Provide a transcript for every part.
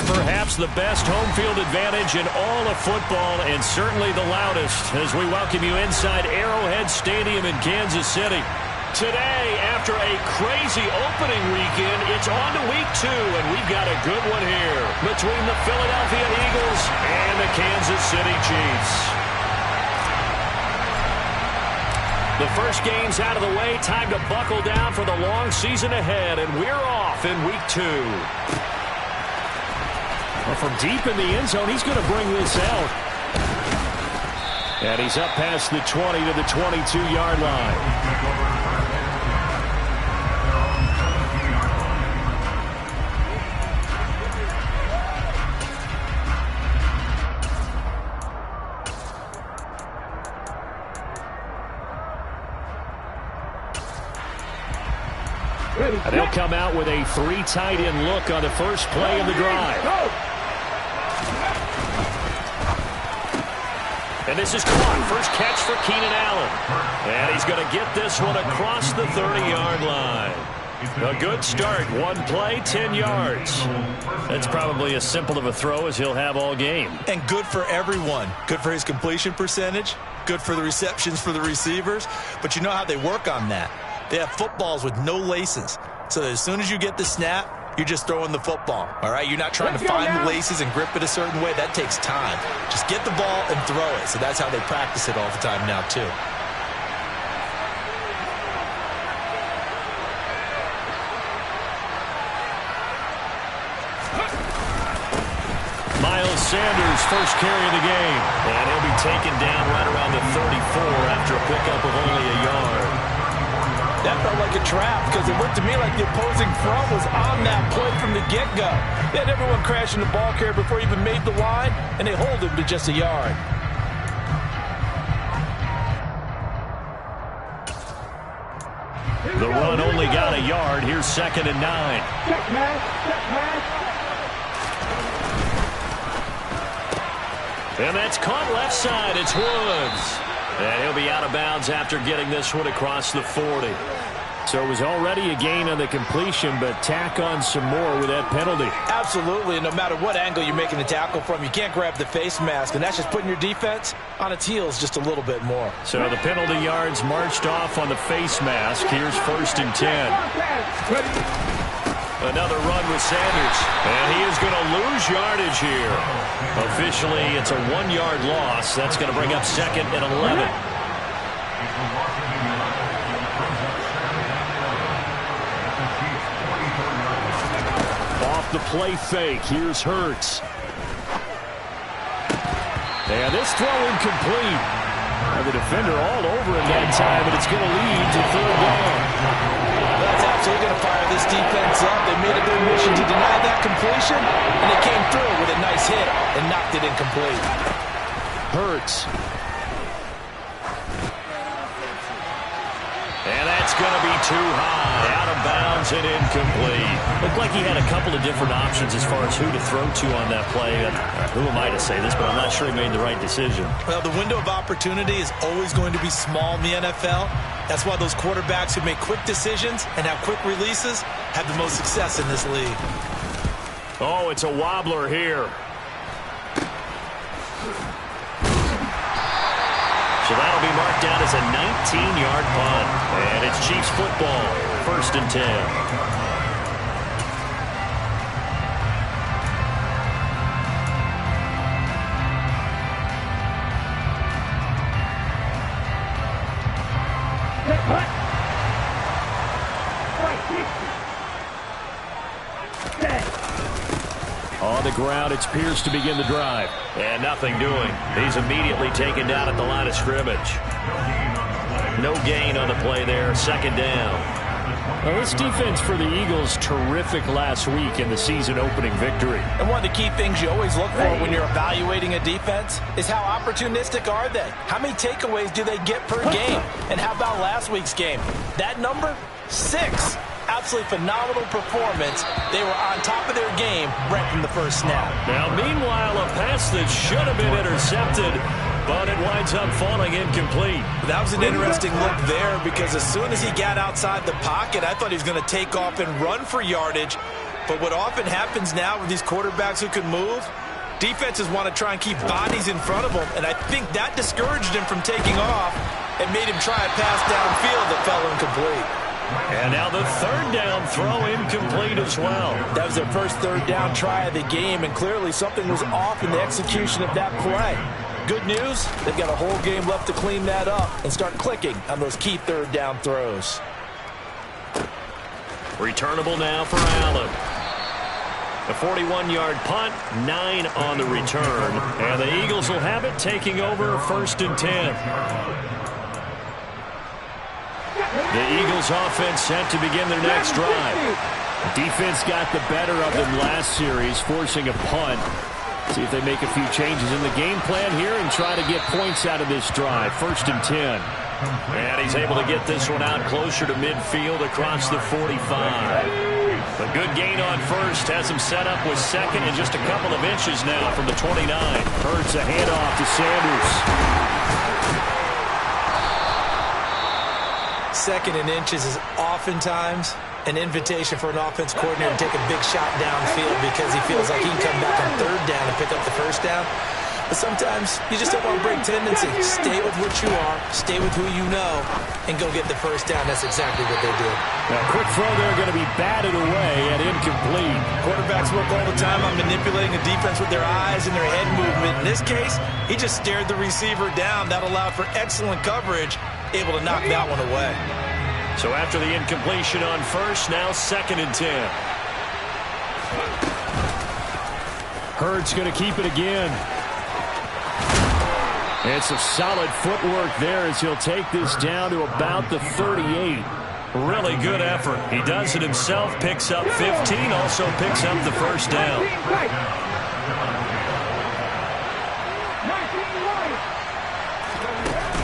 perhaps the best home field advantage in all of football, and certainly the loudest, as we welcome you inside Arrowhead Stadium in Kansas City. Today, after a crazy opening weekend, it's on to week 2, and we've got a good one here between the Philadelphia Eagles and the Kansas City Chiefs. The first game's out of the way. Time to buckle down for the long season ahead, and we're off in week 2. Well, from deep in the end zone, he's going to bring this out. And he's up past the 20 to the 22-yard line. And they'll come out with a 3 tight end look on the first play of the drive. And this is caught. First catch for Keenan Allen. And he's going to get this one across the 30-yard line. A good start. One play, 10 yards. That's probably as simple of a throw as he'll have all game. And good for everyone. Good for his completion percentage. Good for the receptions for the receivers. But you know how they work on that. They have footballs with no laces. So that as soon as you get the snap, you're just throwing the football. All right? You're not trying to find the laces and grip it a certain way. That takes time. Just get the ball and throw it. So that's how they practice it all the time now, too. Miles Sanders, first carry of the game. And he'll be taken down right around the 34 after a pickup of only a yard. That felt like a trap because it looked to me like the opposing front was on that play from the get-go. They had everyone crashing the ball carrier before he even made the line, and they hold him to just a yard. The run only got a yard. Here's 2nd and 9. And that's caught left side. It's Woods. And he'll be out of bounds after getting this one across the 40. So it was already a gain on the completion, but tack on some more with that penalty. Absolutely, and no matter what angle you're making the tackle from, you can't grab the face mask, and that's just putting your defense on its heels just a little bit more. So the penalty yards marched off on the face mask. Here's 1st and 10. Another run with Sanders, and he is going to lose yardage here. Officially, it's a 1-yard loss. That's going to bring up 2nd and 11. Off the play fake, here's Hurts. And this throw incomplete. Now the defender all over him that time, but it's going to lead to 3rd down. That's absolutely going to fire this defense up. They made it their mission to deny that completion, and they came through with a nice hit and knocked it incomplete. Hurts. And that's going to be too high. Out of bounds and incomplete. Looked like he had a couple of different options as far as who to throw to on that play. Who am I to say this, but I'm not sure he made the right decision. Well, the window of opportunity is always going to be small in the NFL. That's why those quarterbacks who make quick decisions and have quick releases have the most success in this league. Oh, it's a wobbler here. So that'll be marked down as a 19-yard punt. And it's Chiefs football, 1st and 10. On the ground, it's Pierce to begin the drive. And nothing doing. He's immediately taken down at the line of scrimmage. No gain on the play there. 2nd down. Well, this defense for the Eagles, terrific last week in the season-opening victory. And one of the key things you always look for when you're evaluating a defense is how opportunistic are they? How many takeaways do they get per game? And how about last week's game? That number? 6. Absolutely phenomenal performance. They were on top of their game right from the first snap. Now, meanwhile, a pass that should have been intercepted, but it winds up falling incomplete. That was an interesting look there because as soon as he got outside the pocket, I thought he was going to take off and run for yardage. But what often happens now with these quarterbacks who can move, defenses want to try and keep bodies in front of them, and I think that discouraged him from taking off and made him try a pass downfield that fell incomplete. And now the third down throw incomplete as well. That was their first third down try of the game, and clearly something was off in the execution of that play. Good news, they've got a whole game left to clean that up and start clicking on those key third down throws. Returnable now for Allen. A 41-yard punt, 9 on the return. And the Eagles will have it, taking over 1st and 10. The Eagles offense set to begin their next drive. Defense got the better of them last series, forcing a punt. See if they make a few changes in the game plan here and try to get points out of this drive. 1st and 10. And he's able to get this one out closer to midfield across the 45. A good gain on first has him set up with second and just a couple of inches now from the 29. Hurts a handoff to Sanders. Second and inches is oftentimes an invitation for an offense coordinator to take a big shot downfield because he feels like he can come back on third down and pick up the first down. But sometimes you just don't want to break tendency. Stay with what you are, stay with who you know, and go get the first down. That's exactly what they did. Now, quick throw there going to be batted away and incomplete. Quarterbacks work all the time on manipulating the defense with their eyes and their head movement. In this case, he just stared the receiver down. That allowed for excellent coverage, able to knock that one away. So after the incompletion on first, now 2nd and 10. Hurts going to keep it again. And some solid footwork there as he'll take this down to about the 38. Really good effort. He does it himself, picks up 15, also picks up the first down.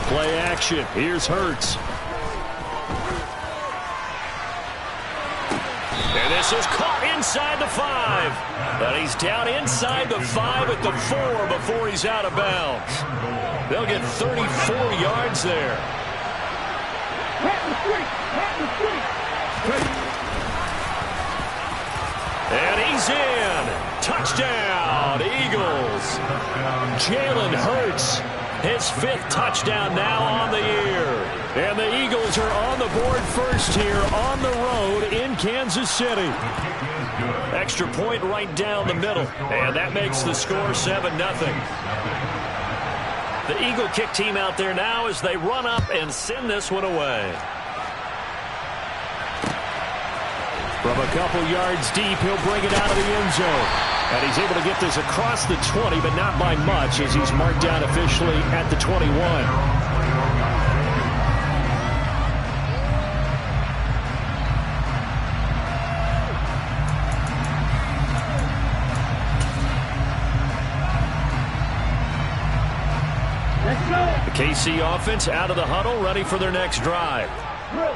Play action. Here's Hurts. And this is caught inside the 5. But he's down inside the 5 at the 4 before he's out of bounds. They'll get 34 yards there. And he's in. Touchdown, Eagles. Jalen Hurts, his 5th touchdown now on the year. And the Eagles are on the board first here on the road in Kansas City. Extra point right down the middle. And that makes the score 7-0. The Eagle kick team out there now as they run up and send this one away. From a couple yards deep, he'll bring it out of the end zone. And he's able to get this across the 20, but not by much as he's marked down officially at the 21. The KC offense out of the huddle, ready for their next drive.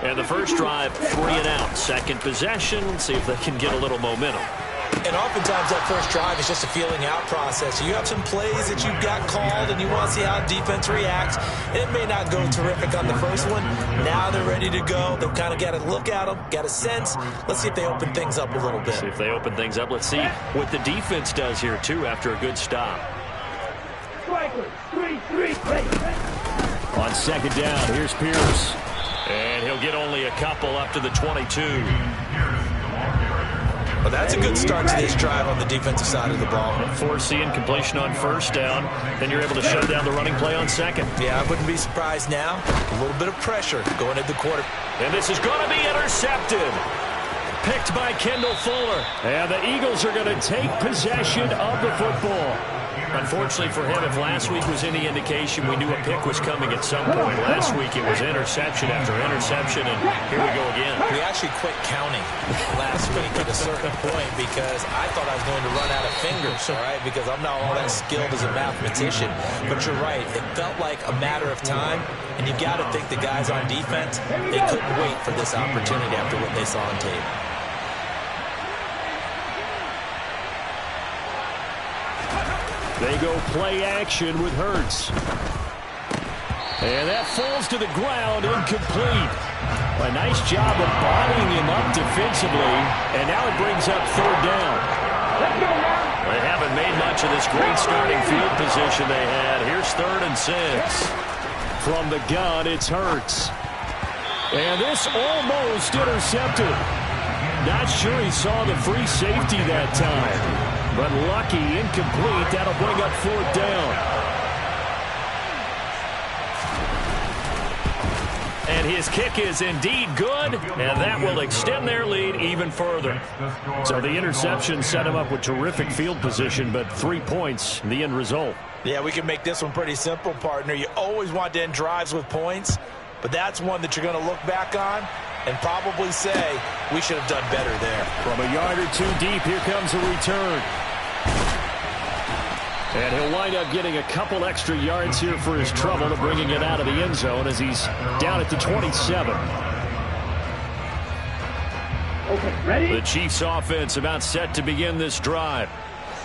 And the first drive, 3 and out. Second possession, see if they can get a little momentum. And oftentimes that first drive is just a feeling out process. You have some plays that you've got called and you want to see how defense reacts. It may not go terrific on the first one. Now they're ready to go. They've kind of got to look at them, got a sense. Let's see if they open things up a little bit. See if they open things up. Let's see what the defense does here, too, after a good stop. On second down, here's Pierce. And he'll get only a couple up to the 22. Well, that's a good start to this drive on the defensive side of the ball. Force the incompletion on first down. Then you're able to shut down the running play on second. Yeah, I wouldn't be surprised now. A little bit of pressure going into the quarter. And this is going to be intercepted. Picked by Kendall Fuller. And the Eagles are going to take possession of the football. Unfortunately for him, if last week was any indication, we knew a pick was coming at some point. Last week it was interception after interception, and here we go again. We actually quit counting last week at a certain point because I thought I was going to run out of fingers, all right, because I'm not all that skilled as a mathematician. But you're right. It felt like a matter of time, and you got to think the guys on defense, they couldn't wait for this opportunity after what they saw on tape. They go play action with Hurts. And that falls to the ground, incomplete. A nice job of bodying him up defensively, and now it brings up third down. They haven't made much of this great starting field position they had. Here's 3rd and 6. From the gun, it's Hurts. And this almost intercepted. Not sure he saw the free safety that time. But lucky, incomplete. That'll bring up 4th down. And his kick is indeed good, and that will extend their lead even further. So the interception set him up with terrific field position, but 3 points, the end result. Yeah, we can make this one pretty simple, partner. You always want to end drives with points, but that's one that you're going to look back on and probably say, we should have done better there. From a yard or two deep, here comes a return. And he'll wind up getting a couple extra yards here for his trouble to bringing it out of the end zone as he's down at the 27. Okay, ready? The Chiefs offense about set to begin this drive.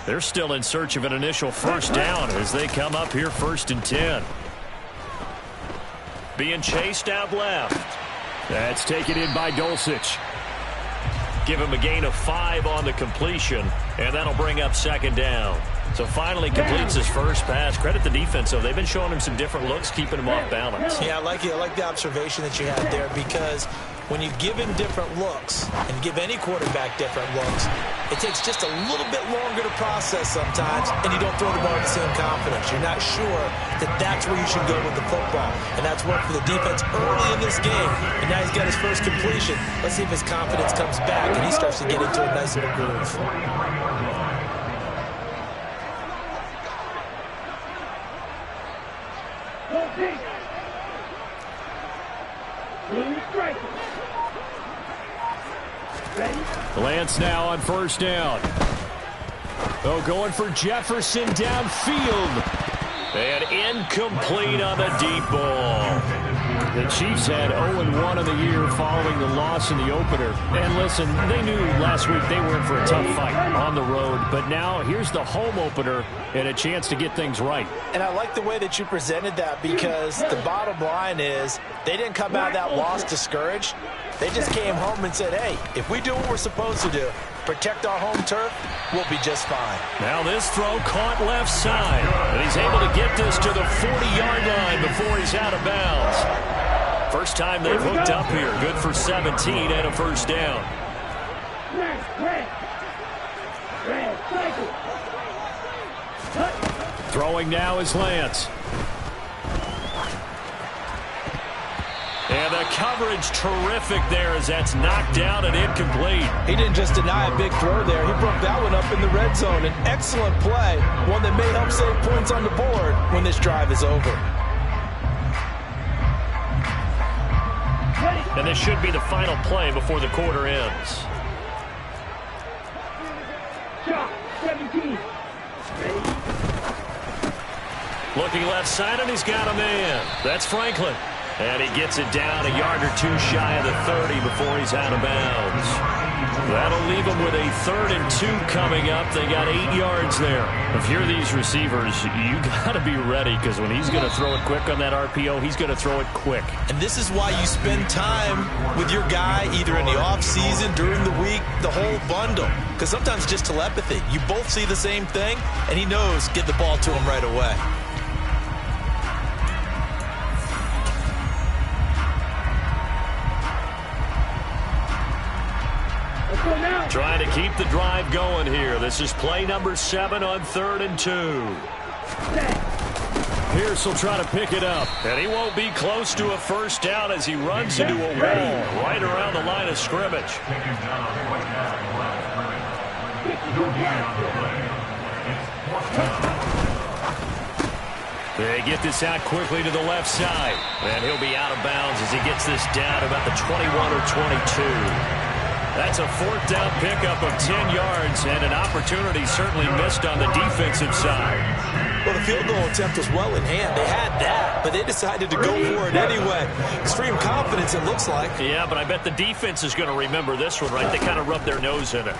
They're still in search of an initial first down as they come up here 1st and 10. Being chased out left. That's taken in by Dulcich. Give him a gain of 5 on the completion, and that'll bring up 2nd down. So finally completes his first pass. Credit the defense, though. They've been showing him some different looks, keeping him off balance. Yeah, I like it. I like the observation that you had there, because when you give him different looks and give any quarterback different looks, it takes just a little bit longer to process sometimes, and you don't throw the ball with the same confidence. You're not sure that that's where you should go with the football, and that's worked for the defense early in this game, and now he's got his first completion. Let's see if his confidence comes back and he starts to get into a nice little groove. Lance now on first down. Oh, going for Jefferson downfield. And incomplete on the deep ball. The Chiefs had 0-1 in the year following the loss in the opener. And listen, they knew last week they were in for a tough fight on the road. But now here's the home opener and a chance to get things right. And I like the way that you presented that, because the bottom line is they didn't come out of that loss discouraged. They just came home and said, hey, if we do what we're supposed to do, protect our home turf, we'll be just fine. Now this throw caught left side. And he's able to get this to the 40-yard line before he's out of bounds. First time they've hooked up here. Good for 17 and a first down. Throwing now is Lance. And the coverage terrific there as that's knocked down and incomplete. He didn't just deny a big throw there. He broke that one up in the red zone. An excellent play, one that may help save points on the board when this drive is over. And this should be the final play before the quarter ends. Shot, 17. Looking left side, and he's got a man. That's Franklin. And he gets it down a yard or two shy of the 30 before he's out of bounds. That'll leave him with a 3rd and 2 coming up. They got 8 yards there. If you're these receivers, you got to be ready, because when he's going to throw it quick on that RPO, he's going to throw it quick. And this is why you spend time with your guy, either in the offseason, during the week, the whole bundle. Because sometimes just telepathy. You both see the same thing, and he knows, get the ball to him right away. Trying to keep the drive going here. This is play number 7 on 3rd and 2. Pierce will try to pick it up. And he won't be close to a first down as he runs into a wall right around the line of scrimmage. They get this out quickly to the left side. And he'll be out of bounds as he gets this down about the 21 or 22. That's a 4th down pickup of 10 yards, and an opportunity certainly missed on the defensive side. Well, the field goal attempt was well in hand. They had that, but they decided to go for it anyway. Extreme confidence, it looks like. Yeah, but I bet the defense is going to remember this one, right? They kind of rubbed their nose in it.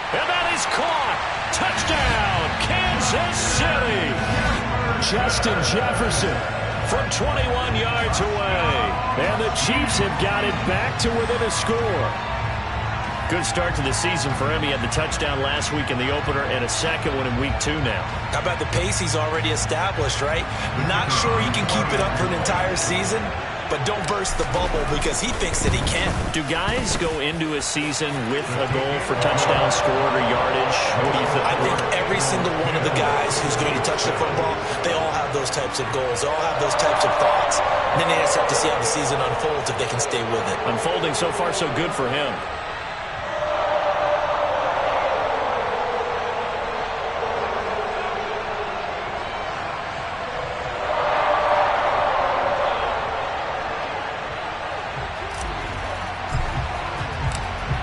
And that is caught. Touchdown, Kansas City. Justin Jefferson from 21 yards away. And the Chiefs have got it back to within a score. Good start to the season for him. He had the touchdown last week in the opener and a second one in week 2 now. How about the pace he's already established, right? Not sure he can keep it up for an entire season, but don't burst the bubble because he thinks that he can. Do guys go into a season with a goal for touchdown scored or yardage? What do you think? I think every single one of the guys who's going to touch the football, they all have those types of goals. They all have those types of thoughts. And then they just have to see how the season unfolds if they can stay with it. Unfolding so far so good for him.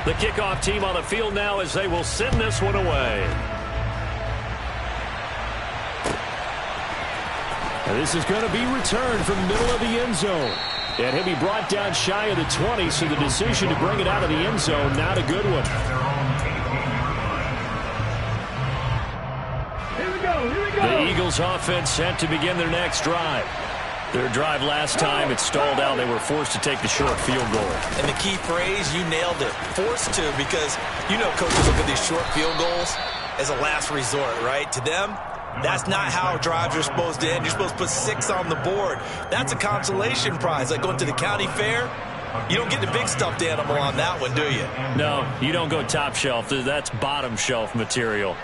The kickoff team on the field now as they will send this one away. And this is going to be returned from the middle of the end zone. And he'll be brought down shy of the 20, so the decision to bring it out of the end zone, not a good one. Here we go, here we go. The Eagles offense set to begin their next drive. Their drive last time, it stalled out. They were forced to take the short field goal. And the key phrase, you nailed it. Forced to, because you know coaches look at these short field goals as a last resort, right? To them, that's not how drives are supposed to end. You're supposed to put 6 on the board. That's a consolation prize. Like going to the county fair, you don't get the big stuffed animal on that one, do you? No, you don't go top shelf. That's bottom shelf material.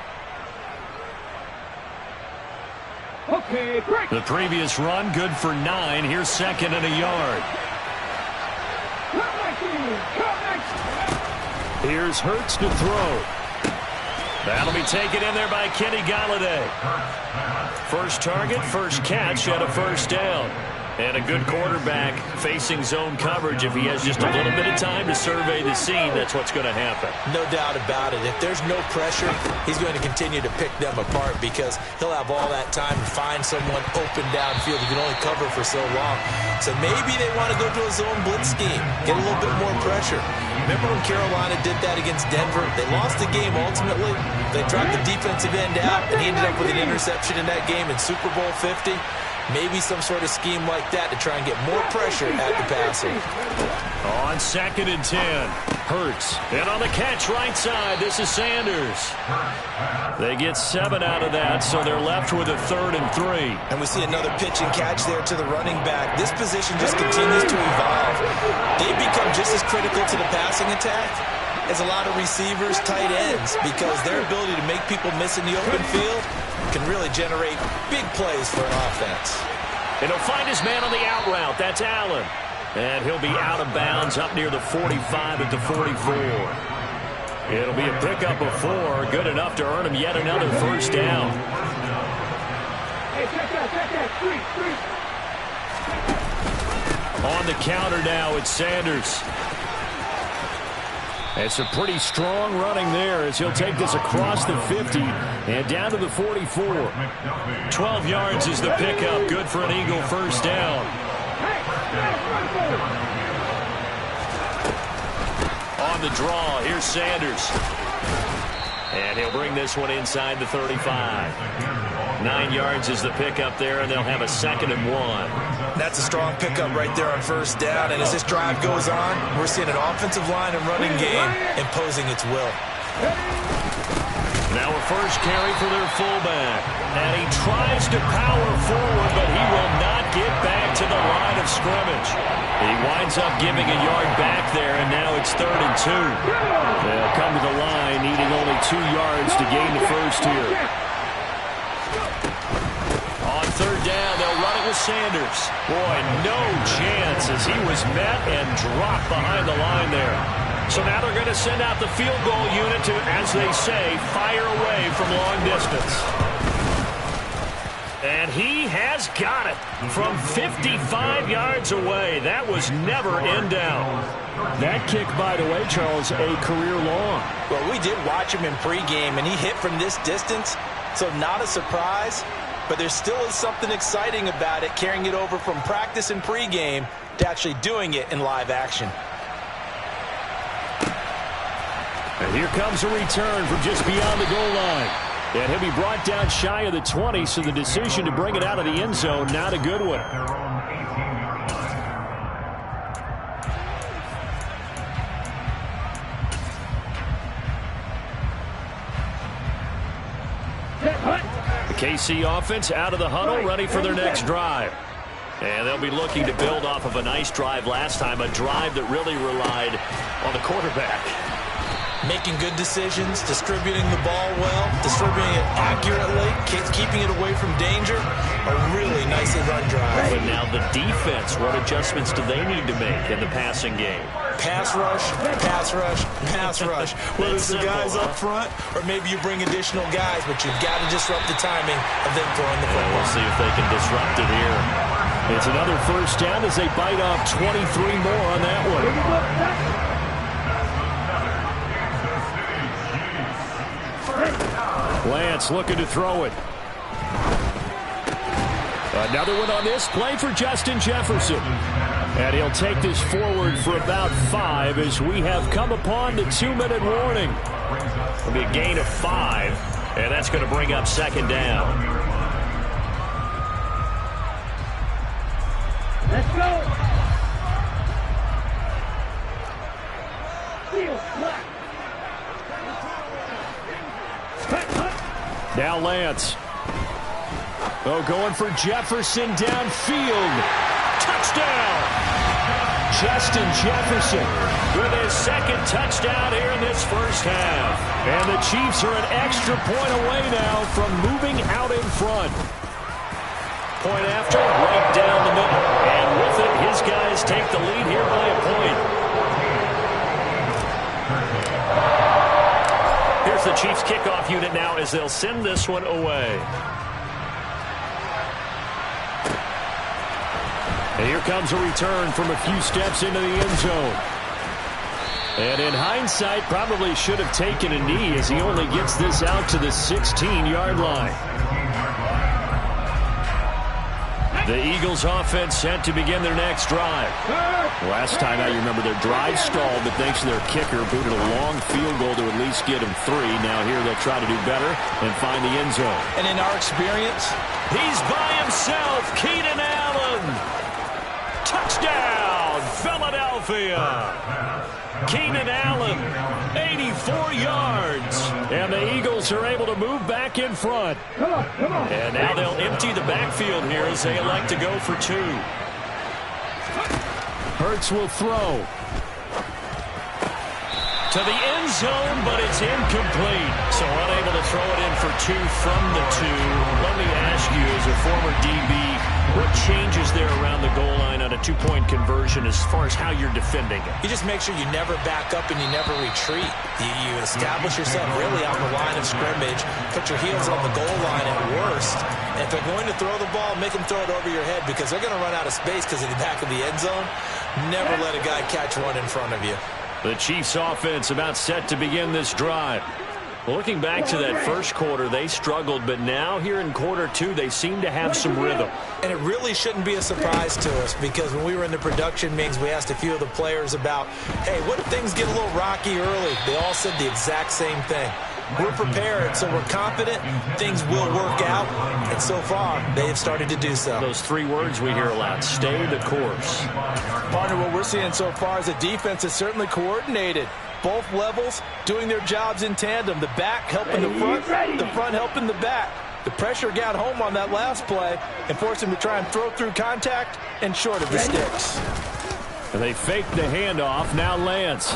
Okay, break. The previous run, good for 9. Here's second and a yard. Come next, come next. Here's Hurts to throw. That'll be taken in there by Kenny Golladay. First target, first catch, and a first down. And a good quarterback facing zone coverage. If he has just a little bit of time to survey the scene, that's what's going to happen. No doubt about it. If there's no pressure, he's going to continue to pick them apart because he'll have all that time to find someone open downfield. He can only cover for so long. So maybe they want to go to a zone blitz scheme, get a little bit more pressure. Remember when Carolina did that against Denver? They lost the game ultimately. They dropped the defensive end out, and he ended up with an interception in that game in Super Bowl 50. Maybe some sort of scheme like that to try and get more pressure at the passer. On second and 10, Hurts. And on the catch right side, this is Sanders. They get 7 out of that, so they're left with a 3rd and 3. And we see another pitch and catch there to the running back. This position just continues to evolve. They become just as critical to the passing attack as a lot of receivers, tight ends, because their ability to make people miss in the open field can really generate big plays for an offense. And he'll find his man on the out route. That's Allen. And he'll be out of bounds up near the 45 at the 44. It'll be a pickup of 4. Good enough to earn him yet another first down. Hey, check that, street. On the counter now, it's Sanders. It's a pretty strong running there as he'll take this across the 50 and down to the 44. 12 yards is the pickup. Good for an Eagle first down. On the draw, here's Sanders. And he'll bring this one inside the 35. 9 yards is the pickup there, and they'll have a 2nd and 1. That's a strong pickup right there on first down. And as this drive goes on, we're seeing an offensive line and running game imposing its will. Now a first carry for their fullback. And he tries to power forward, but he will not get back to the line of scrimmage. He winds up giving a yard back there, and now it's 3rd and 2. They'll come to the line, needing only 2 yards to gain the first here. On 3rd down, they'll run it with Sanders. Boy, no chance as he was met and dropped behind the line there. So now they're going to send out the field goal unit to, as they say, fire away from long distance. And he has got it from 55 yards away. That was never in down. That kick, by the way, Charles, a career long. Well, we did watch him in pregame, and he hit from this distance, so not a surprise. But there still is something exciting about it, carrying it over from practice and pregame to actually doing it in live action. And here comes a return from just beyond the goal line. And he'll be brought down shy of the 20, so the decision to bring it out of the end zone, not a good one. KC offense out of the huddle, ready for their next drive. And they'll be looking to build off of a nice drive last time, a drive that really relied on the quarterback. Making good decisions, distributing the ball well, distributing it accurately, keeping it away from danger. A really nicely run drive. But now the defense, what adjustments do they need to make in the passing game? Pass rush, pass rush, pass rush. Whether it's the guys up front or maybe you bring additional guys, but you've got to disrupt the timing of them throwing the football. We'll see if they can disrupt it here. It's another first down as they bite off 23 more on that one. Lance looking to throw it. Another one on this play for Justin Jefferson. And he'll take this forward for about 5 as we have come upon the 2-minute warning. It'll be a gain of 5, and that's going to bring up second down. Let's go. Now Lance. Oh, going for Jefferson downfield. Touchdown! Justin Jefferson with his second touchdown here in this first half. And the Chiefs are an extra point away now from moving out in front. Point after, right down the middle. And with it, his guys take the lead here by a point. Here's the Chiefs kickoff unit now as they'll send this one away. And here comes a return from a few steps into the end zone. And in hindsight, probably should have taken a knee as he only gets this out to the 16-yard line. The Eagles offense set to begin their next drive. Last time out, you remember their drive stalled, but thanks to their kicker, booted a long field goal to at least get them 3. Now here they'll try to do better and find the end zone. And in our experience, he's by himself, Keenan Allen. Touchdown, Philadelphia. Keenan Allen, 84 yards. And the Eagles are able to move back in front. And now they'll empty the backfield here as they elect to go for 2. Hurts will throw. To the end zone, but it's incomplete. So unable to throw it in for 2 from the 2. Let me ask you, as a former DB, what changes there around the goal line on a 2-point conversion as far as how you're defending it? You just make sure you never back up and you never retreat. You establish yourself really on the line of scrimmage, put your heels on the goal line at worst. And if they're going to throw the ball, make them throw it over your head because they're going to run out of space because of the back of the end zone. Never let a guy catch one in front of you. The Chiefs offense about set to begin this drive. Looking back to that first quarter, they struggled, but now here in quarter 2, they seem to have some rhythm. And it really shouldn't be a surprise to us because when we were in the production meetings, we asked a few of the players about, hey, what if things get a little rocky early? They all said the exact same thing. We're prepared, so we're confident things will work out, and so far, they have started to do so. Those 3 words we hear a lot, stay the course. Partner, what we're seeing so far is the defense is certainly coordinated. Both levels doing their jobs in tandem. The back helping the front helping the back. The pressure got home on that last play and forced him to try and throw through contact and short of the sticks. They faked the handoff. Now Lance.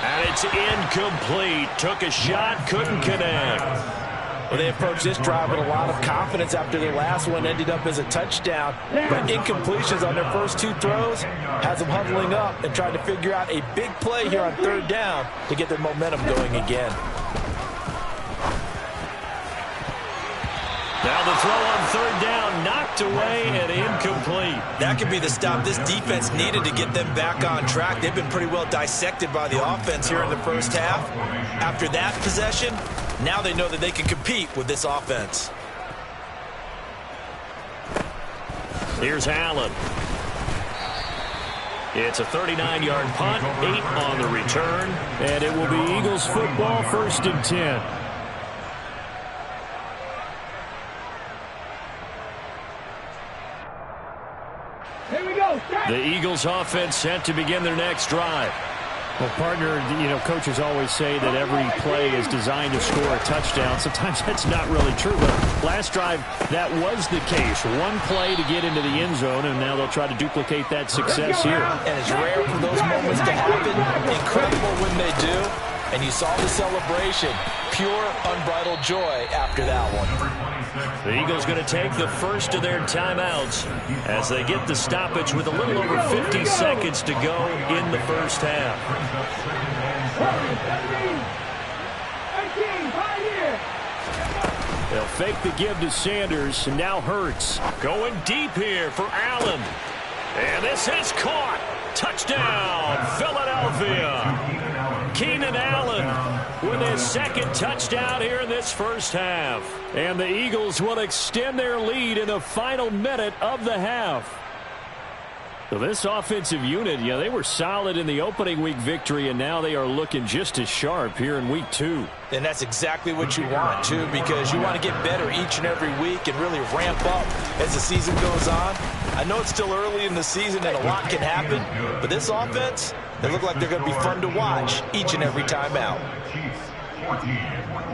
And it's incomplete. Took a shot, couldn't connect. Well, they approached this drive with a lot of confidence after their last one ended up as a touchdown. But incompletions on their first 2 throws has them huddling up and trying to figure out a big play here on 3rd down to get their momentum going again. Now the throw on 3rd down, knocked away and incomplete. That could be the stop this defense needed to get them back on track. They've been pretty well dissected by the offense here in the first half. After that possession, now they know that they can compete with this offense. Here's Allen. It's a 39-yard punt, 8 on the return, and it will be Eagles football, 1st and 10. Here we go. The Eagles offense set to begin their next drive. Well, partner, coaches always say that every play is designed to score a touchdown. Sometimes that's not really true. But last drive, that was the case. One play to get into the end zone, and now they'll try to duplicate that success here. And it's rare for those moments to happen. Incredible when they do. And you saw the celebration. Pure, unbridled joy after that one. The Eagles going to take the first of their timeouts as they get the stoppage with a little over 50 seconds to go in the first half. They'll fake the give to Sanders, and now Hurts. Going deep here for Allen. And this is caught. Touchdown, Philadelphia. Keenan Allen with his second touchdown here in this first half. And the Eagles will extend their lead in the final minute of the half. So this offensive unit, they were solid in the opening week victory, and now they are looking just as sharp here in week 2. And that's exactly what you want, too, because you want to get better each and every week and really ramp up as the season goes on. I know it's still early in the season and a lot can happen, but this offense, they look like they're going to be fun to watch each and every time out.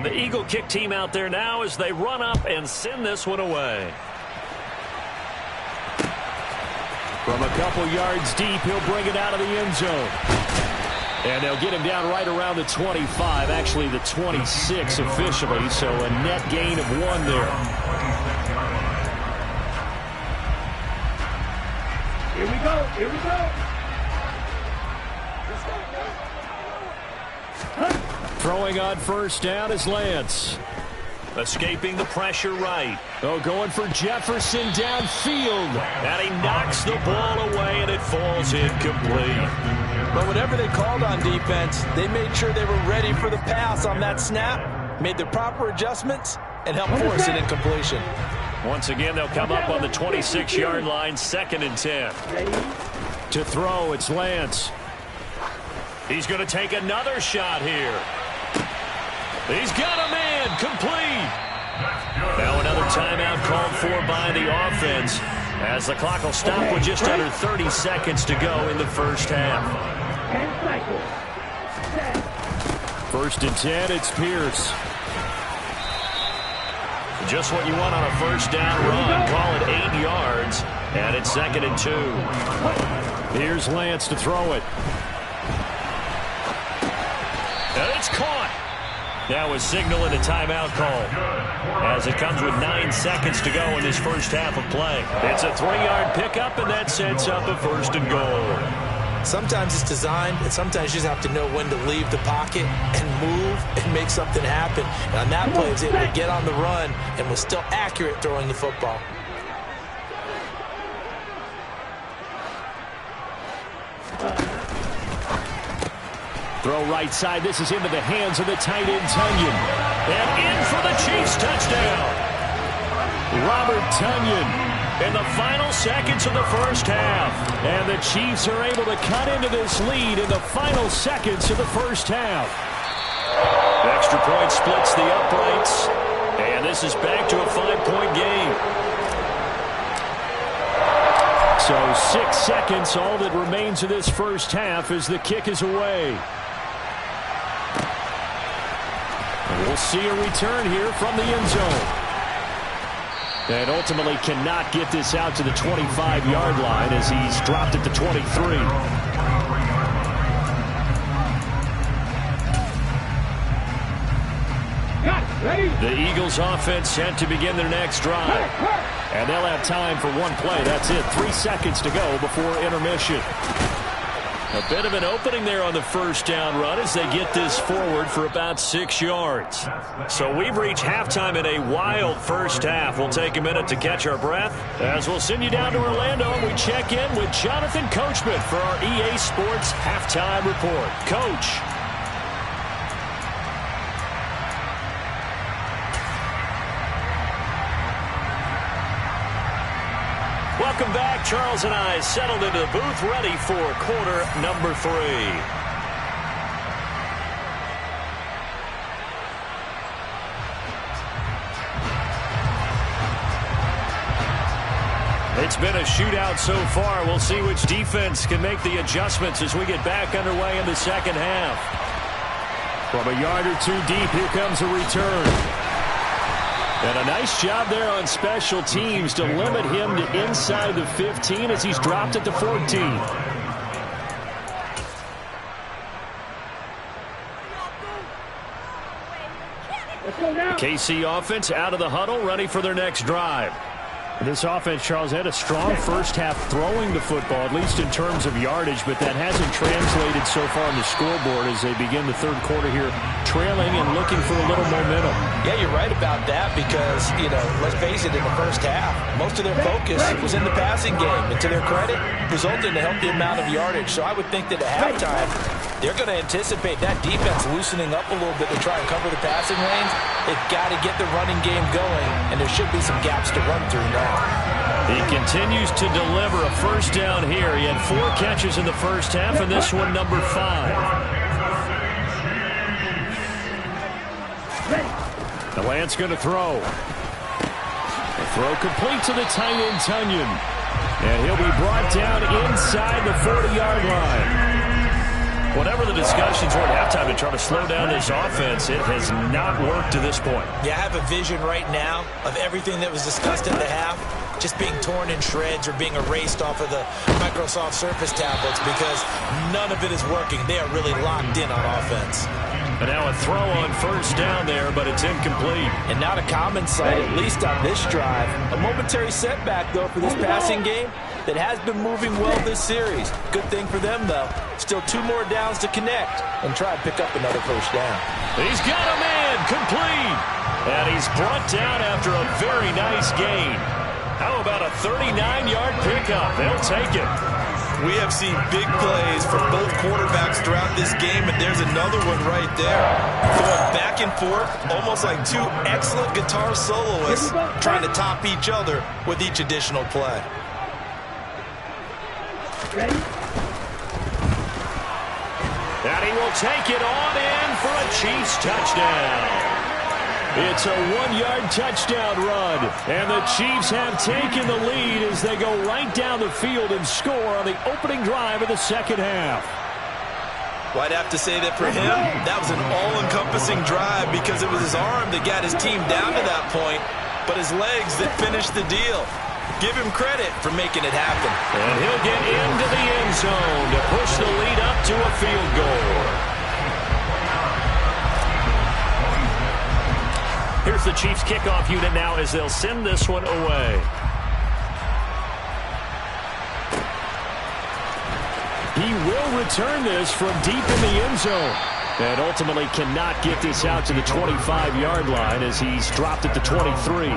The Eagle kick team out there now as they run up and send this one away. From a couple yards deep, he'll bring it out of the end zone. And they'll get him down right around the 25, actually the 26 officially, so a net gain of 1 there. Here we go, here we go. Throwing on first down is Lance. Escaping the pressure right. Oh, going for Jefferson downfield. And he knocks the ball away, and it falls incomplete. But whatever they called on defense, they made sure they were ready for the pass on that snap, made the proper adjustments, and helped force an incompletion. Once again, they'll come up on the 26-yard line, 2nd and 10. To throw, it's Lance. He's going to take another shot here. He's got a man, complete. Now another timeout called for by the offense as the clock will stop with just under 30 seconds to go in the first half. 1st and 10, it's Pierce. Just what you want on a first down run. Call it 8 yards, and it's 2nd and 2. Here's Lance to throw it. And it's caught. Now a signal and a timeout call as it comes with 9 seconds to go in this first half of play. It's a 3-yard pickup, and that sets up a 1st and goal. Sometimes it's designed, and sometimes you just have to know when to leave the pocket and move and make something happen. And on that play, he was able to get on the run and was still accurate throwing the football. Throw right side. This is into the hands of the tight end, Tonyan. And in for the Chiefs touchdown. Robert Tonyan in the final seconds of the first half. And the Chiefs are able to cut into this lead in the final seconds of the first half. Extra point splits the uprights. And this is back to a 5-point game. So 6 seconds, all that remains of this first half as the kick is away. We'll see a return here from the end zone. And ultimately cannot get this out to the 25-yard line as he's dropped it to 23. The Eagles offense set to begin their next drive. And they'll have time for one play. That's it. 3 seconds to go before intermission. A bit of an opening there on the first down run as they get this forward for about 6 yards. So we've reached halftime in a wild first half. We'll take a minute to catch our breath as we'll send you down to Orlando and we check in with Jonathan Coachman for our EA Sports Halftime Report. Coach. Welcome back. Charles and I settled into the booth ready for quarter number 3. It's It's been a shootout so far. We'll see which defense can make the adjustments as we get back underway in the second half. From a yard or two deep, here comes a return. And a nice job there on special teams to limit him to inside the 15 as he's dropped it to 14. The KC offense out of the huddle, ready for their next drive. This offense, Charles, had a strong first half throwing the football, at least in terms of yardage, but that hasn't translated so far on the scoreboard as they begin the third quarter here, trailing and looking for a little momentum. Yeah, you're right about that because, let's face it, in the first half, most of their focus was in the passing game. And to their credit, resulted in a healthy amount of yardage. So I would think that at halftime, they're going to anticipate that defense loosening up a little bit to try and cover the passing lanes. They've got to get the running game going, and there should be some gaps to run through now. He continues to deliver a first down here. He had 4 catches in the first half, and this one number 5. The Lance going to throw. The throw complete to the tight end, Tunyon. And he'll be brought down inside the 40-yard line. Whatever the discussions were at halftime to try to slow down this offense, it has not worked to this point. Yeah, I have a vision right now of everything that was discussed at the half just being torn in shreds or being erased off of the Microsoft Surface tablets because none of it is working. They are really locked in on offense. And now a throw on first down there, but it's incomplete. And not a common sight, at least on this drive. A momentary setback, though, for this passing game that has been moving well this series. Good thing for them, though. Still 2 more downs to connect and try and pick up another first down. He's got a man, complete. And he's brought down after a very nice gain. How about a 39-yard pickup? They'll take it. We have seen big plays from both quarterbacks throughout this game, and there's another one right there. Going back and forth, almost like 2 excellent guitar soloists trying to top each other with each additional play. Ready? And he will take it on in for a Chiefs touchdown. It's a 1-yard touchdown run, and the Chiefs have taken the lead as they go right down the field and score on the opening drive of the second half. Well, I'd have to say that for him, that was an all-encompassing drive because it was his arm that got his team down to that point, but his legs that finished the deal. Give him credit for making it happen. And he'll get into the end zone to push the lead up to a field goal. Here's the Chiefs kickoff unit now as they'll send this one away. He will return this from deep in the end zone. And ultimately cannot get this out to the 25-yard line as he's dropped at the 23.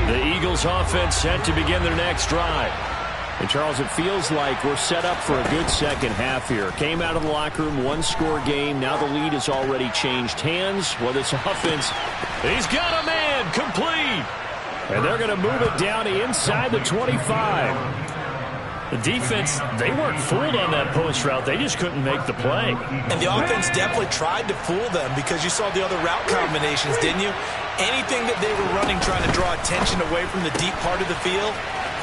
The Eagles offense set to begin their next drive. And, Charles, it feels like we're set up for a good second half here. Came out of the locker room, 1-score game. Now the lead has already changed hands. Well, this offense, he's got a man, complete. And they're going to move it down inside the 25. The defense, they weren't fooled on that post route. They just couldn't make the play. And the offense definitely tried to fool them because you saw the other route combinations, didn't you? Anything that they were running trying to draw attention away from the deep part of the field,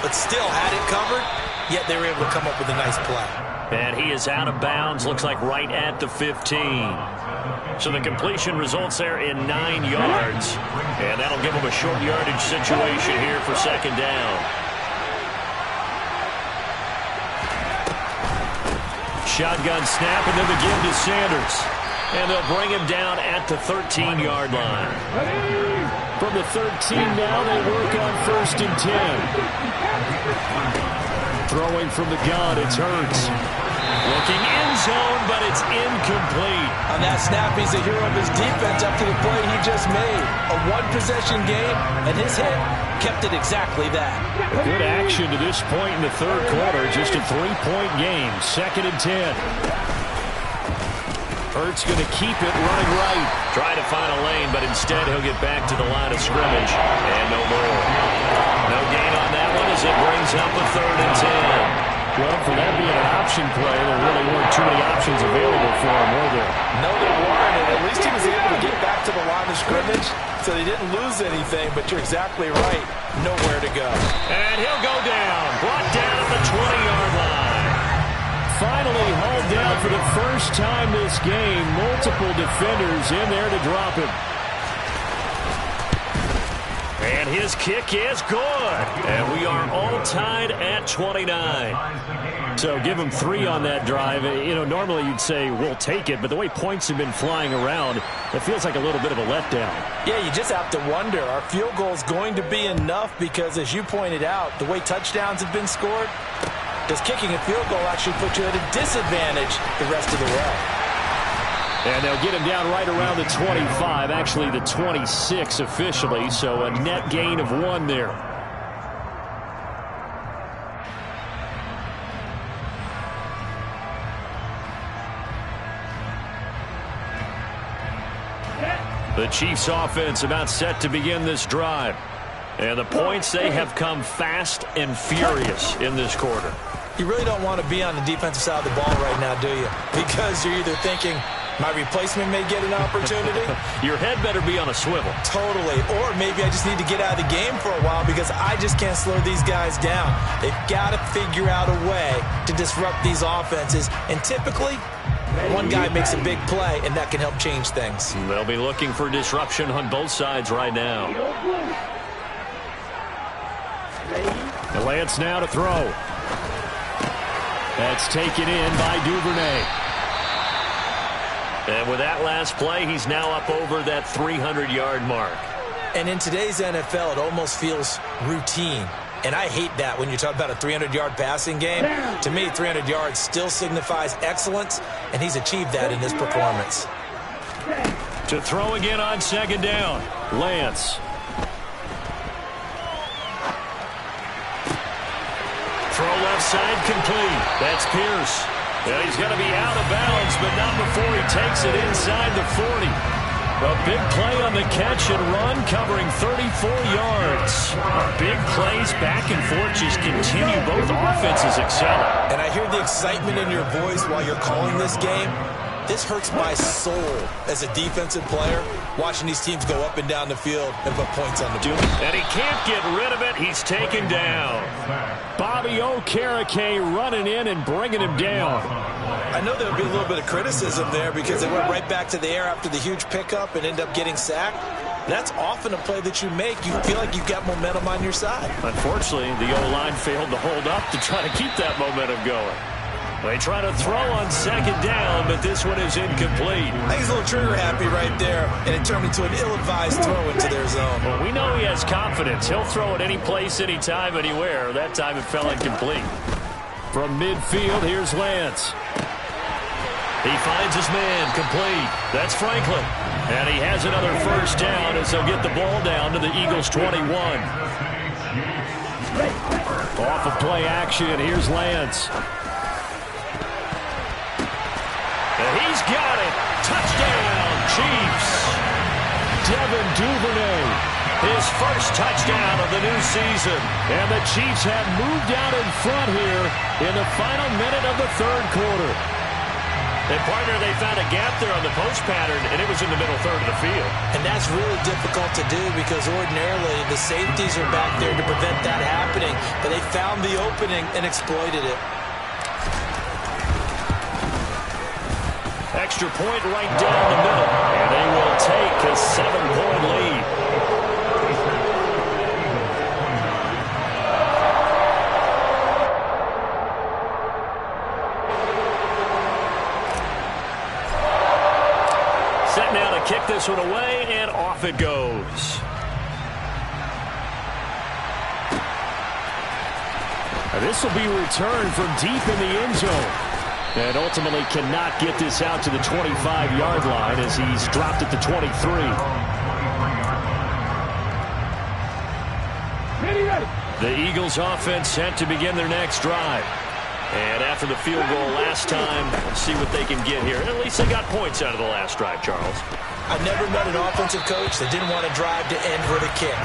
but still had it covered, yet they were able to come up with a nice play. And he is out of bounds, looks like right at the 15. So the completion results there in 9 yards. And that'll give them a short yardage situation here for second down. Shotgun snap and then the give to Sanders. And they'll bring him down at the 13-yard line. From the 13 now, they work on 1st and 10. Throwing from the gun, it's Hurts. Looking end zone, but it's incomplete. On that snap, he's the hero of his defense up to the play he just made. A 1-possession game, and his hit kept it exactly that. Good action to this point in the third quarter. Just a 3-point game. 2nd and 10. Hurts going to keep it running right. Try to find a lane, but instead he'll get back to the line of scrimmage. And no more. No gain on that one as it brings up a 3rd and 10. well, for that being an option, option play. There really weren't too many options available for him, were there? No, there weren't, and at least he was able to get back to the line of scrimmage, so they didn't lose anything, but you're exactly right. Nowhere to go. And he'll go down. Brought down at the 20-yard line. Finally hauled down for the first time this game. Multiple defenders in there to drop him. And his kick is good. And we are all tied at 29. So give him 3 on that drive. You know, normally you'd say, we'll take it, but the way points have been flying around, it feels like a little bit of a letdown. Yeah, you just have to wonder, are field goals going to be enough? Because as you pointed out, the way touchdowns have been scored, does kicking a field goal actually put you at a disadvantage the rest of the way? And they'll get him down right around the 25, actually the 26 officially, so a net gain of 1 there. The Chiefs offense about set to begin this drive. And the points, they have come fast and furious in this quarter. You really don't want to be on the defensive side of the ball right now, do you? Because you're either thinking, my replacement may get an opportunity. Your head better be on a swivel. Totally. Or maybe I just need to get out of the game for a while because I just can't slow these guys down. They've got to figure out a way to disrupt these offenses. And typically, one guy makes a big play, and that can help change things. They'll be looking for disruption on both sides right now. Lance now to throw. That's taken in by Duvernay. And with that last play, he's now up over that 300-yard mark. And in today's NFL, it almost feels routine. And I hate that when you talk about a 300-yard passing game. To me, 300 yards still signifies excellence, and he's achieved that in this performance. To throw again on second down, Lance. Throw left side complete. That's Pierce. And he's going to be out of bounds, but not before he takes it inside the 40. A big play on the catch and run, covering 34 yards. Big plays back and forth just continue. Both offenses excelling. And I hear the excitement in your voice while you're calling this game. This hurts my soul as a defensive player, watching these teams go up and down the field and put points on the board. And he can't get rid of it. He's taken down. Bobby Okereke running in and bringing him down. I know there would be a little bit of criticism there because they went right back to the air after the huge pickup and end up getting sacked. That's often a play that you make. You feel like you've got momentum on your side. Unfortunately, the O-line failed to hold up to try to keep that momentum going. They try to throw on second down, but this one is incomplete. I think he's a little trigger happy right there, and it turned into an ill-advised throw into their zone. Well, we know he has confidence. He'll throw it any place, anytime, anywhere. That time it fell incomplete. From midfield, here's Lance. He finds his man, complete. That's Franklin. And he has another first down as they'll get the ball down to the Eagles' 21. Off of play action, here's Lance. And he's got it. Touchdown, Chiefs. Devin Duvernay. His first touchdown of the new season. And the Chiefs have moved out in front here in the final minute of the third quarter. And, partner, they found a gap there on the post pattern, and it was in the middle third of the field. And that's really difficult to do because ordinarily the safeties are back there to prevent that happening. But they found the opening and exploited it. Extra point right down the middle. And they will take a 7-point lead. Set now to kick this one away, and off it goes. This will be returned from deep in the end zone. And ultimately cannot get this out to the 25-yard line as he's dropped at the 23. The Eagles offense set to begin their next drive. And after the field goal last time, we'll see what they can get here. At least they got points out of the last drive, Charles. I've never met an offensive coach that didn't want to drive to end with a kick.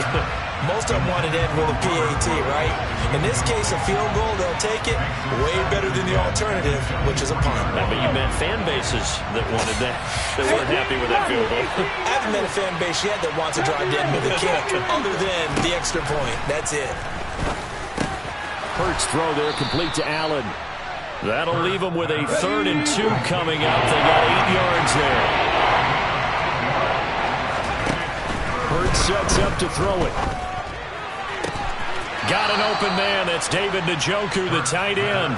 Most of them want it in with a PAT, right? In this case, a field goal, they'll take it way better than the alternative, which is a punt. I bet you met fan bases that wanted that, that weren't happy with that field goal. I haven't met a fan base yet that wants to drive in with a kick other than the extra point. That's it. Hurts throw there, complete to Allen. That'll leave them with a 3rd and 2 coming up. They got 8 yards there. Hurts sets up to throw it. Got an open man. That's David Njoku, the tight end.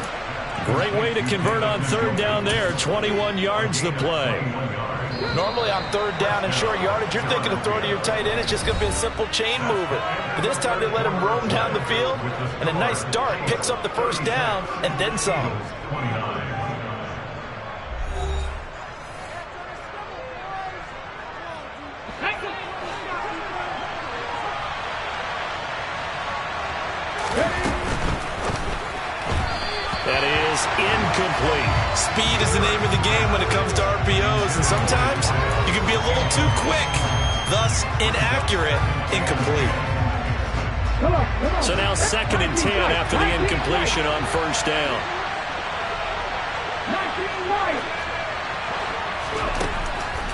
Great way to convert on 3rd down there. 21 yards the play. Normally on 3rd down and short yardage, you're thinking of throwing to your tight end. It's just going to be a simple chain mover. But this time they let him roam down the field, and a nice dart picks up the 1st down and then some. That is incomplete. Speed is the name of the game when it comes to RPOs, and sometimes you can be a little too quick, thus inaccurate, incomplete. So now 2nd and 10 after the incompletion on 1st down.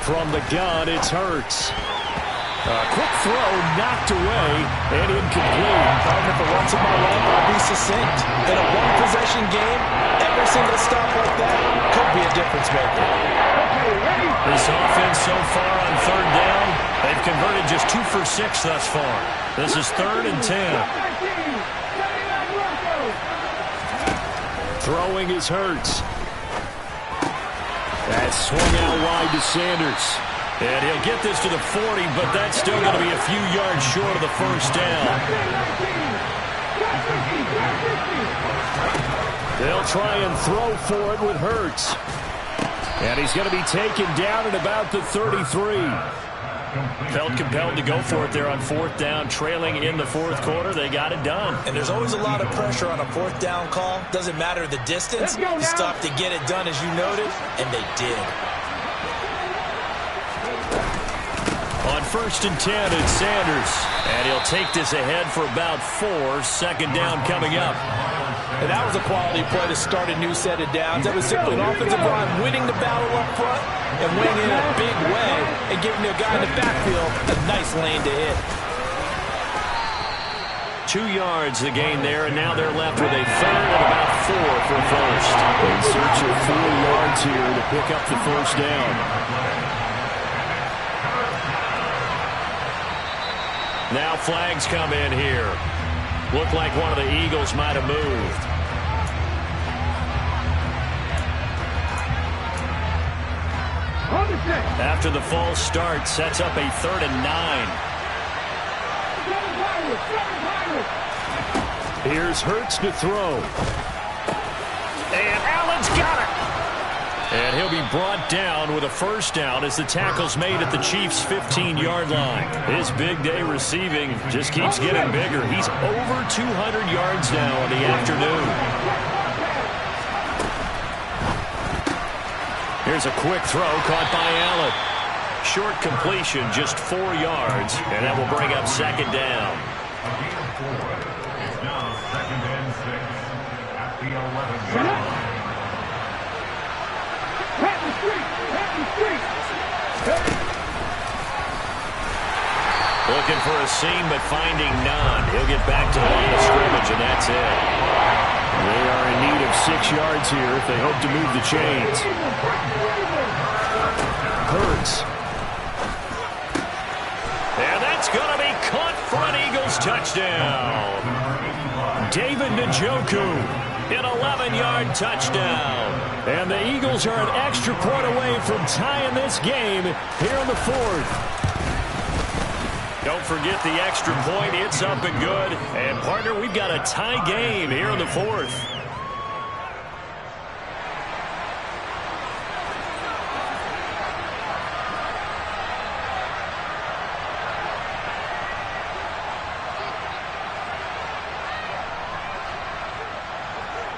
From the gun, it's Hurts. Quick throw, knocked away, and incomplete. Partner, for once in my life, I'll be succinct. In a one-possession game, every single stop like that could be a difference maker. This offense so far on 3rd down, they've converted just 2 for 6 thus far. This is 3rd and 10. Throwing is Hurts. That's swung out wide to Sanders. And he'll get this to the 40, but that's still going to be a few yards short of the 1st down. They'll try and throw for it with Hurts. And he's going to be taken down at about the 33. Felt compelled to go for it there on 4th down, trailing in the 4th quarter. They got it done. And there's always a lot of pressure on a 4th down call. Doesn't matter the distance. You stop to get it done, as you noted, and they did. On 1st and 10, it's Sanders. And he'll take this ahead for about 4. 2nd down coming up. And that was a quality play to start a new set of downs. That was simply an offensive line winning the battle up front and winning in a big way and giving the guy in the backfield a nice lane to hit. 2 yards the gain there, and now they're left with a 3rd and about 4 for 1st. In search of 4 yards here to pick up the 1st down. Now flags come in here. Looked like one of the Eagles might have moved. After the false start, sets up a 3rd and 9. Here's Hurts to throw. And Allen's got it. And he'll be brought down with a 1st down as the tackle's made at the Chiefs' 15-yard line. His big day receiving just keeps getting bigger. He's over 200 yards now in the afternoon. Here's a quick throw caught by Allen. Short completion, just 4 yards, and that will bring up 2nd down. Now 2nd and 6 at the 11. Looking for a seam, but finding none. He'll get back to the line of scrimmage, and that's it. They are in need of 6 yards here if they hope to move the chains. Hurts. And that's going to be caught for an Eagles touchdown. David Njoku, an 11-yard touchdown. And the Eagles are an extra point away from tying this game here in the 4th. Don't forget the extra point. It's up and good. And, partner, we've got a tie game here in the 4th.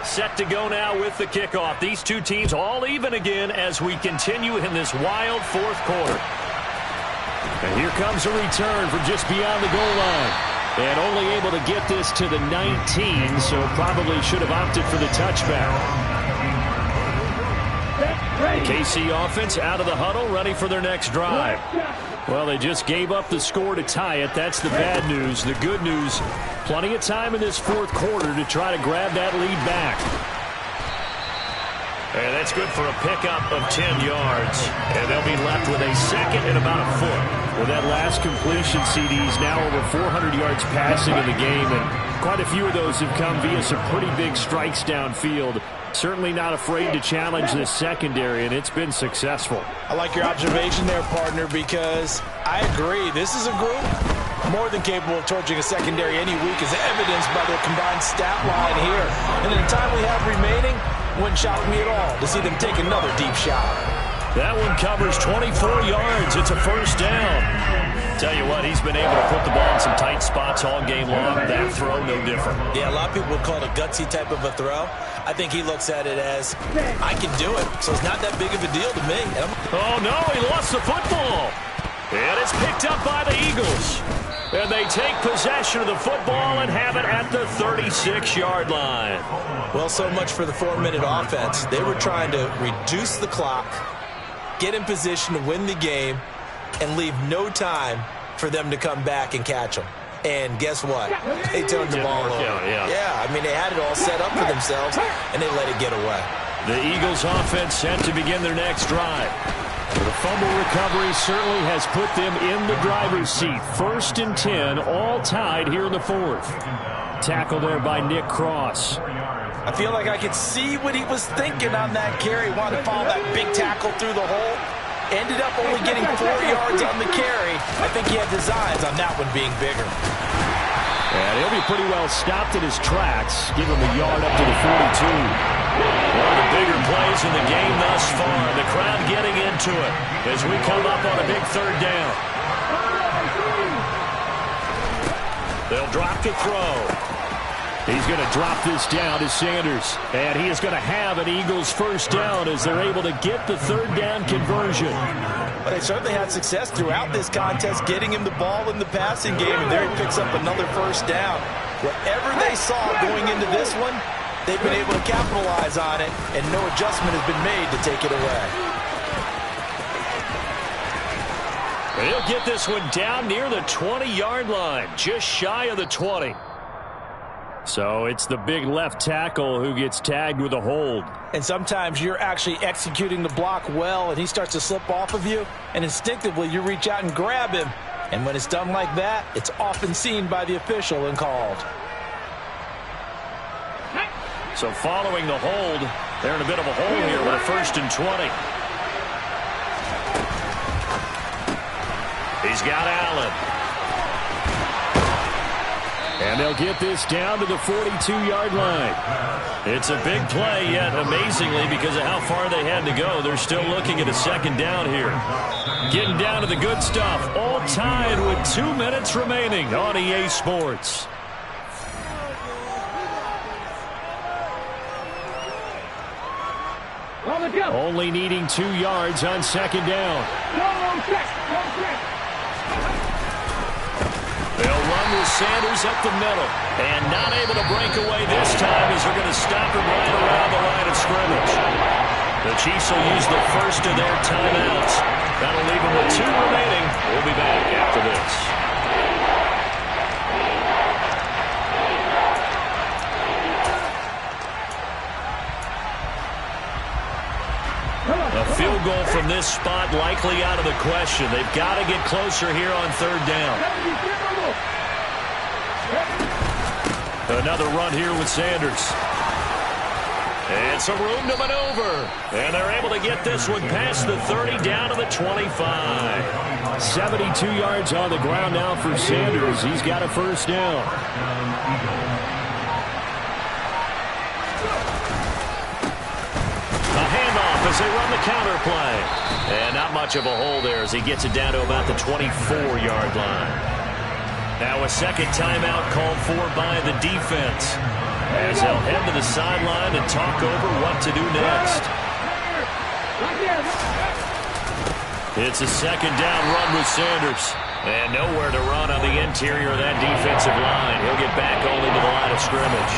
Set to go now with the kickoff. These two teams all even again as we continue in this wild 4th quarter. And here comes a return from just beyond the goal line. And only able to get this to the 19, so probably should have opted for the touchback. KC offense out of the huddle, ready for their next drive. Well, they just gave up the score to tie it. That's the bad news. The good news, plenty of time in this fourth quarter to try to grab that lead back. And that's good for a pickup of 10 yards. And they'll be left with a second and about a foot. With that last completion, CD's now over 400 yards passing in the game, and quite a few of those have come via some pretty big strikes downfield. Certainly not afraid to challenge this secondary, and it's been successful. I like your observation there, partner, because I agree. This is a group more than capable of torching a secondary any week, as evidenced by their combined stat line here. And in the time we have remaining, wouldn't shock me at all to see them take another deep shot. That one covers 24 yards. It's a first down. Tell you what, he's been able to put the ball in some tight spots all game long. That throw, no different. Yeah, a lot of people would call it a gutsy type of a throw. I think he looks at it as, I can do it, so it's not that big of a deal to me. Oh, no, he lost the football. And it's picked up by the Eagles. And they take possession of the football and have it at the 36-yard line. Well, so much for the 4-minute offense. They were trying to reduce the clock, get in position to win the game, and leave no time for them to come back and catch them. And guess what? They turned the ball over. Yeah, I mean, they had it all set up for themselves, and they let it get away. The Eagles offense set to begin their next drive. The fumble recovery certainly has put them in the driver's seat. 1st and 10, all tied here in the fourth. Tackle there by Nick Cross. I feel like I could see what he was thinking on that carry. Wanted to follow that big tackle through the hole. Ended up only getting 4 yards on the carry. I think he had designs on that one being bigger. And he'll be pretty well stopped in his tracks. Give him a yard up to the 42. One of the bigger plays in the game thus far. The crowd getting into it as we come up on a big third down. They'll drop to throw. He's going to drop this down to Sanders. And he is going to have an Eagles first down as they're able to get the third down conversion. But they certainly had success throughout this contest, getting him the ball in the passing game, and there he picks up another first down. Whatever they saw going into this one, they've been able to capitalize on it, and no adjustment has been made to take it away. He'll get this one down near the 20-yard line, just shy of the 20. So it's the big left tackle who gets tagged with a hold. And sometimes you're actually executing the block well, and he starts to slip off of you, and instinctively you reach out and grab him. And when it's done like that, it's often seen by the official and called. So following the hold, they're in a bit of a hole here with a 1st and 20. He's got Allen. And they'll get this down to the 42-yard line. It's a big play, yet amazingly, because of how far they had to go, they're still looking at a second down here. Getting down to the good stuff, all tied with 2 minutes remaining on EA Sports. Only needing 2 yards on second down. They'll run with Sanders up the middle. And not able to break away this time as they're going to stop him right around the line of scrimmage. The Chiefs will use the first of their timeouts. That'll leave them with 2 remaining. We'll be back after this. A field goal from this spot likely out of the question. They've got to get closer here on third down. Another run here with Sanders. And some room to maneuver. And they're able to get this one past the 30 down to the 25. 72 yards on the ground now for Sanders. He's got a first down. As they run the counter play. And not much of a hole there as he gets it down to about the 24-yard line. Now a second timeout called for by the defense as they'll head to the sideline and talk over what to do next. It's a second down run with Sanders. And nowhere to run on the interior of that defensive line. He'll get back only to the line of scrimmage.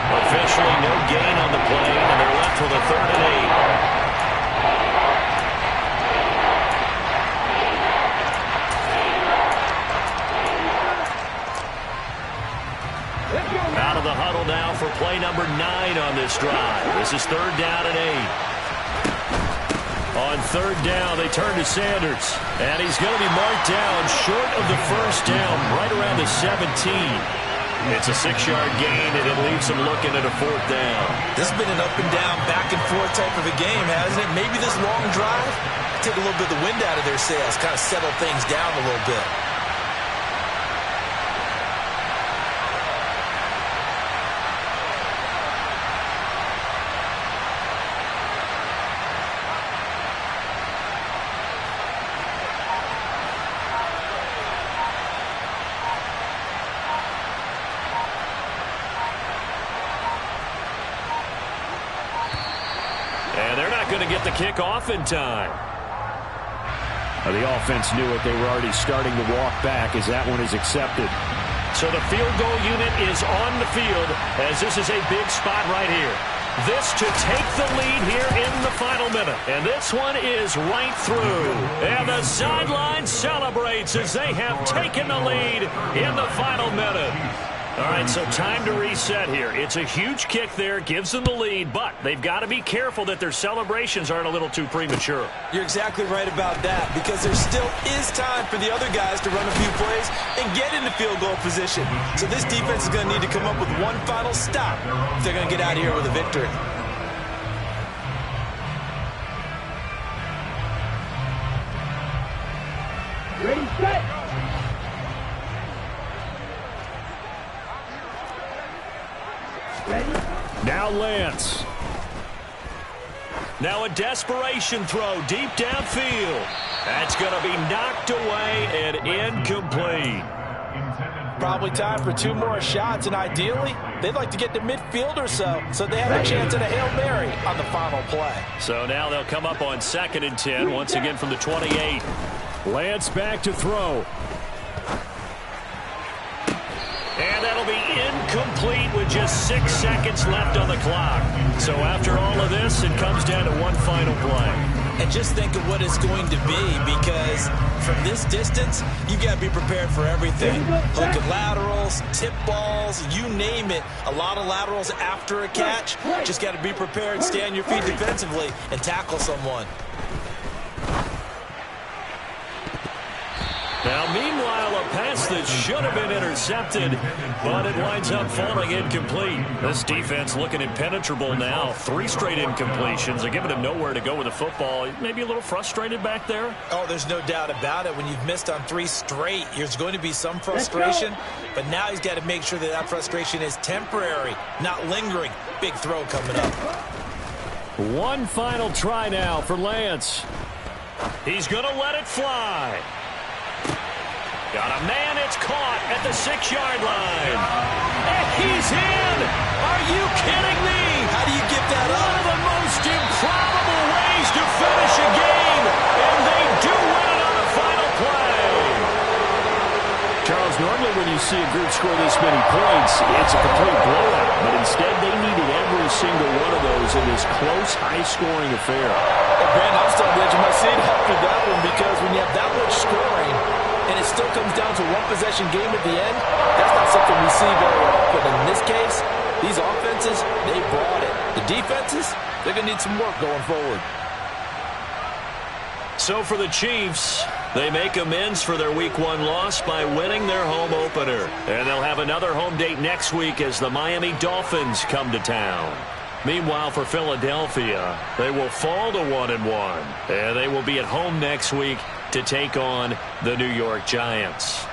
Officially no gain on the play, and they're left with a 3rd and 8. Out of the huddle now for play number 9 on this drive. This is 3rd down and 8. On 3rd down, they turn to Sanders. And he's going to be marked down short of the 1st down, right around the 17. It's a 6-yard gain, and it leaves them looking at a 4th down. This has been an up and down, back and forth type of a game, hasn't it? Maybe this long drive, take a little bit of the wind out of their sails, kind of settle things down a little bit. Going to get the kick off in time. The offense knew it. They were already starting to walk back as that one is accepted. So the field goal unit is on the field as this is a big spot right here. This to take the lead here in the final minute. And this one is right through. And the sideline celebrates as they have taken the lead in the final minute. All right, so time to reset here. It's a huge kick there, gives them the lead, but they've got to be careful that their celebrations aren't a little too premature. You're exactly right about that, because there still is time for the other guys to run a few plays and get into field goal position. So this defense is going to need to come up with one final stop if they're going to get out of here with a victory. Ready, set. Now Lance. Now a desperation throw deep downfield. That's going to be knocked away and incomplete. Probably time for 2 more shots, and ideally, they'd like to get to midfield or so they have a chance at a Hail Mary on the final play. So now they'll come up on 2nd and 10, once again from the 28. Lance back to throw. And that'll be incomplete with just 6 seconds left on the clock. So after all of this, it comes down to one final play. And just think of what it's going to be, because from this distance, you've got to be prepared for everything. Hook and laterals, tip balls, you name it. A lot of laterals after a catch. Just got to be prepared, stay on your feet defensively, and tackle someone. Now, meanwhile, a pass that should have been intercepted, but it winds up falling incomplete. This defense looking impenetrable now. 3 straight incompletions. They're giving him nowhere to go with the football. Maybe a little frustrated back there. Oh, there's no doubt about it. When you've missed on 3 straight, there's going to be some frustration, but now he's got to make sure that that frustration is temporary, not lingering. Big throw coming up. One final try now for Lance. He's going to let it fly. Got a man, it's caught at the 6-yard line. And he's in! Are you kidding me? How do you get that up? One of the most improbable ways to finish a game, and they do win it on the final play. Charles, normally when you see a group score this many points, it's a complete blowout. But instead, they needed every single one of those in this close, high-scoring affair. Well, Brandon, I'm still on the edge of my seat after that one, because when you have that much scoring, and it still comes down to one possession game at the end, that's not something we see very often. In this case, these offenses, they brought it. The defenses, they're going to need some work going forward. So for the Chiefs, they make amends for their Week 1 loss by winning their home opener. And they'll have another home date next week as the Miami Dolphins come to town. Meanwhile, for Philadelphia, they will fall to 1-1. And they will be at home next week to take on the New York Giants.